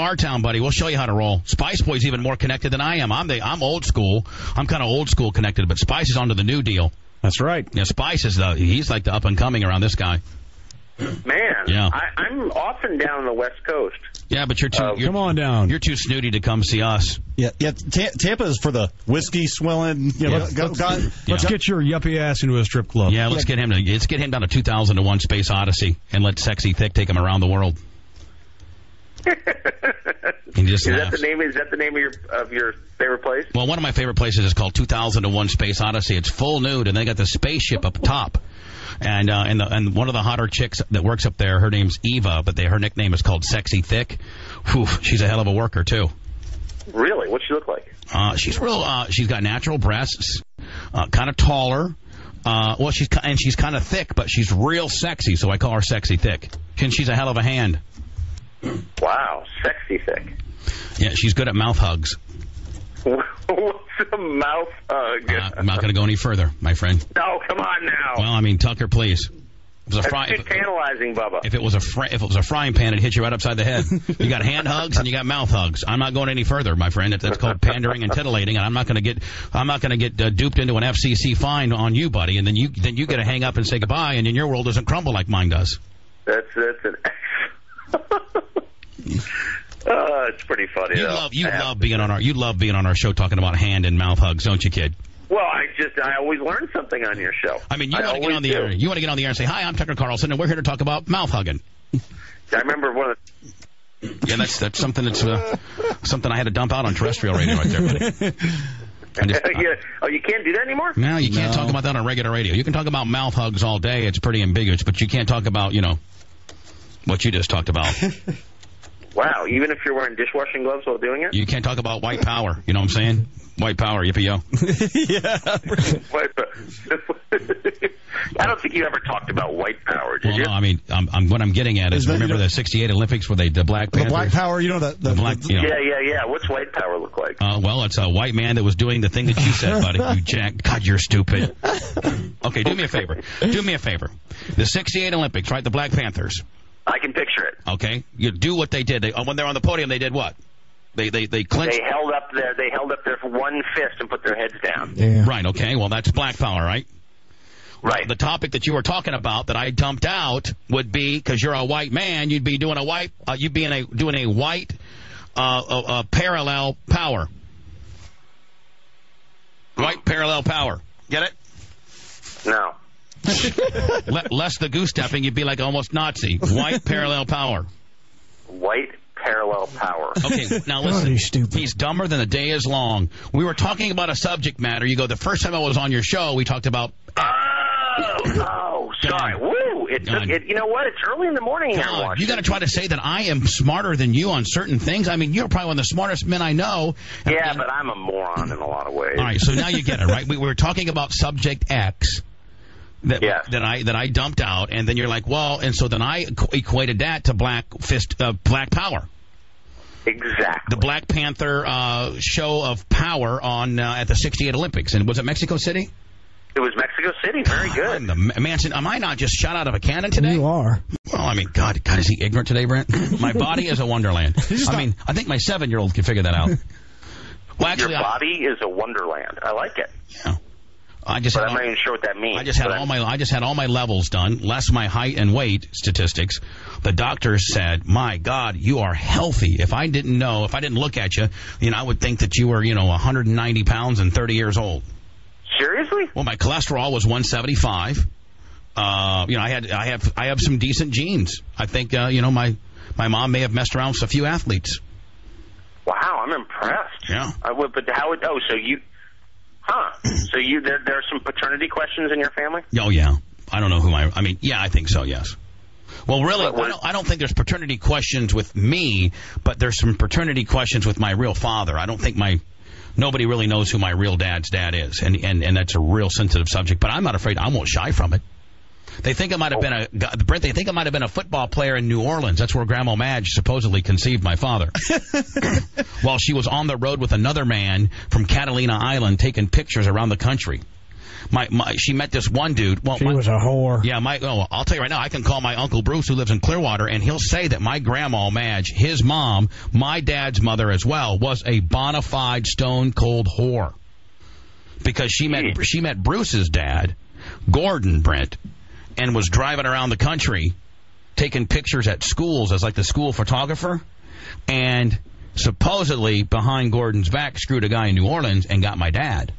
our town, buddy. We'll show you how to roll. Spice Boy's even more connected than I am. I'm old school. I'm kind of old school connected, but Spice is onto the new deal. That's right. Yeah, Spice is he's like the up and coming around this guy. Man, yeah. I'm often down on the West Coast. Yeah, but you're come on down. You're too snooty to come see us. Yeah. Tampa is for the whiskey swilling. Let's get your yuppie ass into a strip club. Yeah, let's get him down to 2001 Space Odyssey and let Sexy Thick take him around the world. Is that the name of your favorite place? Well, one of my favorite places is called 2001 Space Odyssey. It's full nude, and they got the spaceship up top. And one of the hotter chicks that works up there, her name's Eva, but her nickname is called Sexy Thick. Whew, she's a hell of a worker too. Really? What's she look like? She's real. She's got natural breasts, kind of taller. She's kind of thick, but she's real sexy, so I call her Sexy Thick. And she's a hell of a hand. Wow, Sexy Thick. Yeah, she's good at mouth hugs. What's a mouth hug? I'm not going to go any further, my friend. No, come on now. Well, I mean, Tucker, please. That's too tantalizing, Bubba. If it was a frying pan, it'd hit you right upside the head. You got hand hugs and you got mouth hugs. I'm not going any further, my friend. That's called pandering and titillating, and I'm not going to get duped into an FCC fine on you, buddy. And then you get to hang up and say goodbye, and then your world doesn't crumble like mine does. That's an. It's pretty funny. You love being on our show talking about hand and mouth hugs, don't you, kid? Well, I always learn something on your show. I mean, you want to get on the air. You want to get on the air and say, "Hi, I'm Tucker Carlson, and we're here to talk about mouth hugging." I remember one of. Yeah, that's something something I had to dump out on terrestrial radio right there, buddy. You can't do that anymore? No, you can't talk about that on regular radio. You can talk about mouth hugs all day. It's pretty ambiguous, but you can't talk about what you just talked about. Wow, even if you're wearing dishwashing gloves while doing it? You can't talk about white power. You know what I'm saying? White power, yippee-yo. I don't think you ever talked about white power, did you? No, I mean, what I'm getting at is remember the 68 Olympics where the Black Panthers? The Black Power, the black. Yeah. What's white power look like? Well, it's a white man that was doing the thing that you said, buddy. You jack. God, you're stupid. Okay, do me a favor. The 68 Olympics, right? The Black Panthers. I can picture it. Okay, you do what they did. When they're on the podium, they did what? They clinched. They held up their one fist and put their heads down. Yeah. Right. Okay. Well, that's Black Power, right? Right. The topic that you were talking about that I dumped out would be because you're a white man, you'd be doing doing a white parallel power. White parallel power. Get it? No. Less the goose stepping, you'd be like almost Nazi. White parallel power. White parallel power. Okay, now listen. He's dumber than the day is long. We were talking about a subject matter. You go, the first time I was on your show, we talked about... Oh, sorry. Woo! You know what? It's early in the morning here in Washington. You got to try to say that I am smarter than you on certain things. I mean, you're probably one of the smartest men I know. Yeah, but I'm a moron in a lot of ways. All right, so now you get it, right? We were talking about subject X. That I dumped out, and then you're like, well, and so then I equated that to Black Power. Exactly. The Black Panther show of power on at the 68 Olympics, and was it Mexico City? It was Mexico City. Very good. Manson, am I not just shot out of a cannon today? You are. Well, I mean, God, is he ignorant today, Brent? My body is a wonderland. I think my 7-year-old can figure that out. Well, actually, your body is a wonderland. I like it. Yeah. I'm not even sure what that means. I just had all my levels done, less my height and weight statistics. The doctors said, "My God, you are healthy." If I didn't look at you, I would think that you were, 190 pounds and 30 years old. Seriously? Well, my cholesterol was 175. I have some decent genes. I think, my mom may have messed around with a few athletes. Wow, I'm impressed. Yeah. So you. Huh. So there are some paternity questions in your family? Oh, yeah. I don't know who I think so, yes. Well, really, I don't think there's paternity questions with me, but there's some paternity questions with my real father. I don't think nobody really knows who my real dad's dad is, and that's a real sensitive subject, but I'm not afraid. I won't shy from it. They think it might have been a football player in New Orleans. That's where Grandma Madge supposedly conceived my father. While she was on the road with another man from Catalina Island taking pictures around the country. she met this one dude. Well, she was a whore. Yeah, I'll tell you right now, I can call my Uncle Bruce who lives in Clearwater, and he'll say that my grandma Madge, his mom, my dad's mother as well, was a bona fide stone cold whore. Because she met Bruce's dad, Gordon Brent, and was driving around the country taking pictures at schools as like the school photographer, and supposedly behind Gordon's back screwed a guy in New Orleans and got my dad.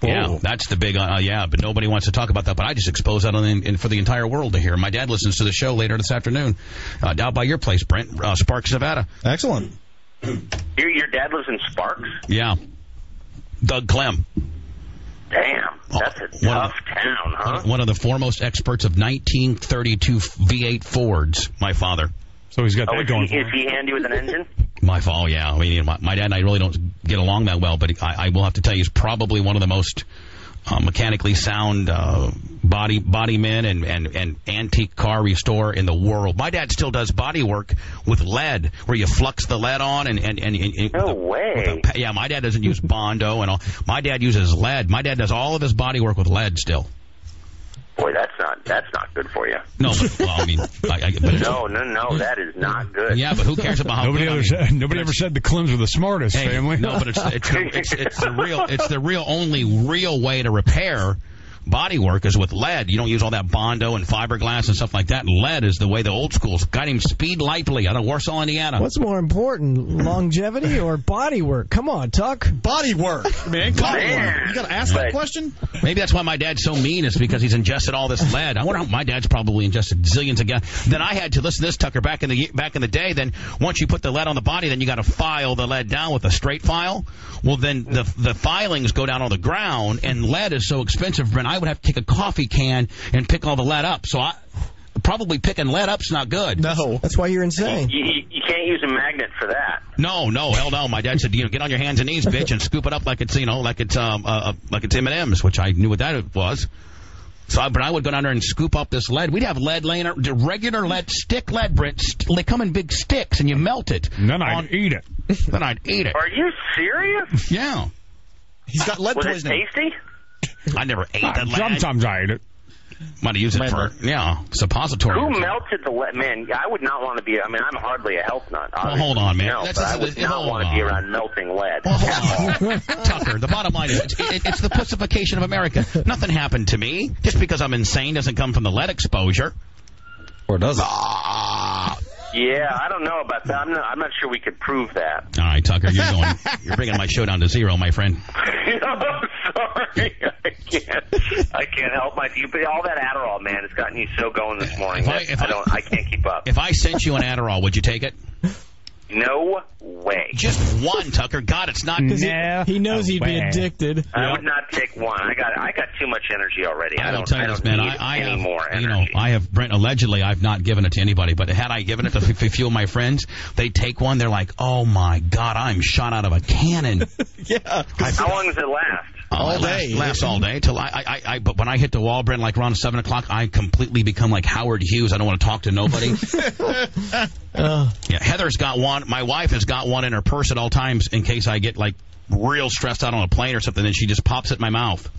Whoa. Yeah, that's the big, but nobody wants to talk about that. But I just exposed that for the entire world to hear. My dad listens to the show later this afternoon, down by your place, Brent, Sparks, Nevada. Excellent. Your dad lives in Sparks? Yeah. Doug Clem. Damn, that's a tough town, huh? One of the foremost experts of 1932 V8 Fords, my father. So he's got that going for him. Is he handy with an engine? My fault, yeah. I mean, my dad and I really don't get along that well, but I will have to tell you, he's probably one of the most mechanically sound body men and antique car restorer in the world. My dad still does body work with lead, where you flux the lead on and no way. Yeah, my dad doesn't use Bondo and all. My dad uses lead. My dad does all of his body work with lead still. Boy, that's not good for you. No, but, well, I mean, no, that is not good. Yeah, but who cares about how nobody ever said the Clems were the smartest family. No, but it's the only real way to repair body work is with lead. You don't use all that Bondo and fiberglass and stuff like that. Lead is the way the old schools got him. Speed Lively out of Warsaw, Indiana. What's more important, longevity or body work? Come on, Tuck. Body work, man. You got to ask that question. Maybe that's why my dad's so mean. Is because he's ingested all this lead. I wonder how my dad's probably ingested zillions of gallons. Then I had to listen to this, Tucker, back in the day. Then once you put the lead on the body, then you got to file the lead down with a straight file. Well, then the filings go down on the ground, and lead is so expensive, Brent. I would have to take a coffee can and pick all the lead up. So probably picking lead up's not good. No. That's why you're insane. You can't use a magnet for that. No, hell no. My dad said, get on your hands and knees, bitch, and scoop it up like it's M&M's, which I knew what that was. But I would go down there and scoop up this lead. We'd have lead laying around, regular lead, stick lead, Brent. They come in big sticks, and you melt it. And then I'd eat it. Then I'd eat it. Are you serious? Yeah. He's got lead poisoning. Was it tasty? I never ate that lead. Sometimes I ate it. Might have used it for, suppository. Who melted the lead? Man, I would not want to be, I'm hardly a health nut. Well, hold on, man. But I would not want to be around melting lead. Well, Tucker, the bottom line is it's the pussification of America. Nothing happened to me. Just because I'm insane doesn't come from the lead exposure. Or does it? Yeah, I don't know about that. I'm not sure we could prove that. All right, Tucker, you're bringing my show down to zero, my friend. I'm sorry. I can't help myself. But all that Adderall, man, has gotten you so going this morning. I can't keep up. If I sent you an Adderall, would you take it? No way. Just one, Tucker. God, it's not. He knows he'd be addicted. I would not take one. I got too much energy already. I don't need any more You energy. know, I have, Brent, allegedly, I've not given it to anybody, but had I given it to a few of my friends, they take one, they're like, oh my God, I'm shot out of a cannon. Yeah. How long does it last? All day. Lasts all day till but when I hit the wall, Brent, like around 7 o'clock, I completely become like Howard Hughes. I don't want to talk to nobody. Yeah, Heather's got one. My wife has got one in her purse at all times in case I get like real stressed out on a plane or something. Then she just pops it in my mouth,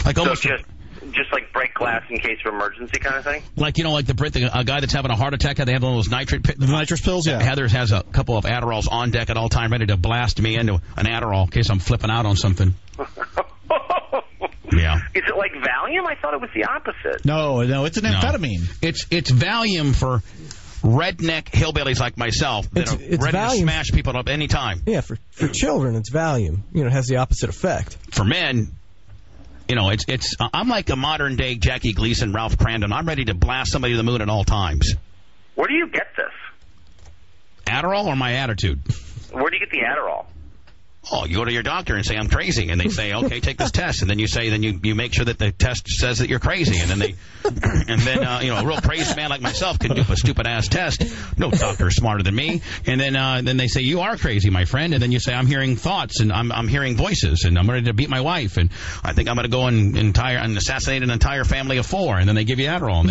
like almost just like break glass in case of emergency kind of thing. Like like a guy that's having a heart attack. They have one of those nitrous pills. Yeah. Heather has a couple of Adderalls on deck at all time, ready to blast me into an Adderall in case I'm flipping out on something. Yeah. Is it like Valium? I thought it was the opposite. No, it's an amphetamine. It's Valium for redneck hillbillies like myself that are ready to smash people up any time. Yeah, for children, it's Valium. It has the opposite effect. For men, it's I'm like a modern day Jackie Gleason, Ralph Crandon. I'm ready to blast somebody to the moon at all times. Where do you get this? Adderall or my attitude? Where do you get the Adderall? Oh, you go to your doctor and say, I'm crazy. And they say, okay, take this test. And then you make sure that the test says that you're crazy. And then a real crazy man like myself can do a stupid ass test. No doctor is smarter than me. And then they say, you are crazy, my friend. And then you say, I'm hearing thoughts and I'm hearing voices and I'm ready to beat my wife. And I think I'm going to go and assassinate an entire family of 4. And then they give you Adderall. And then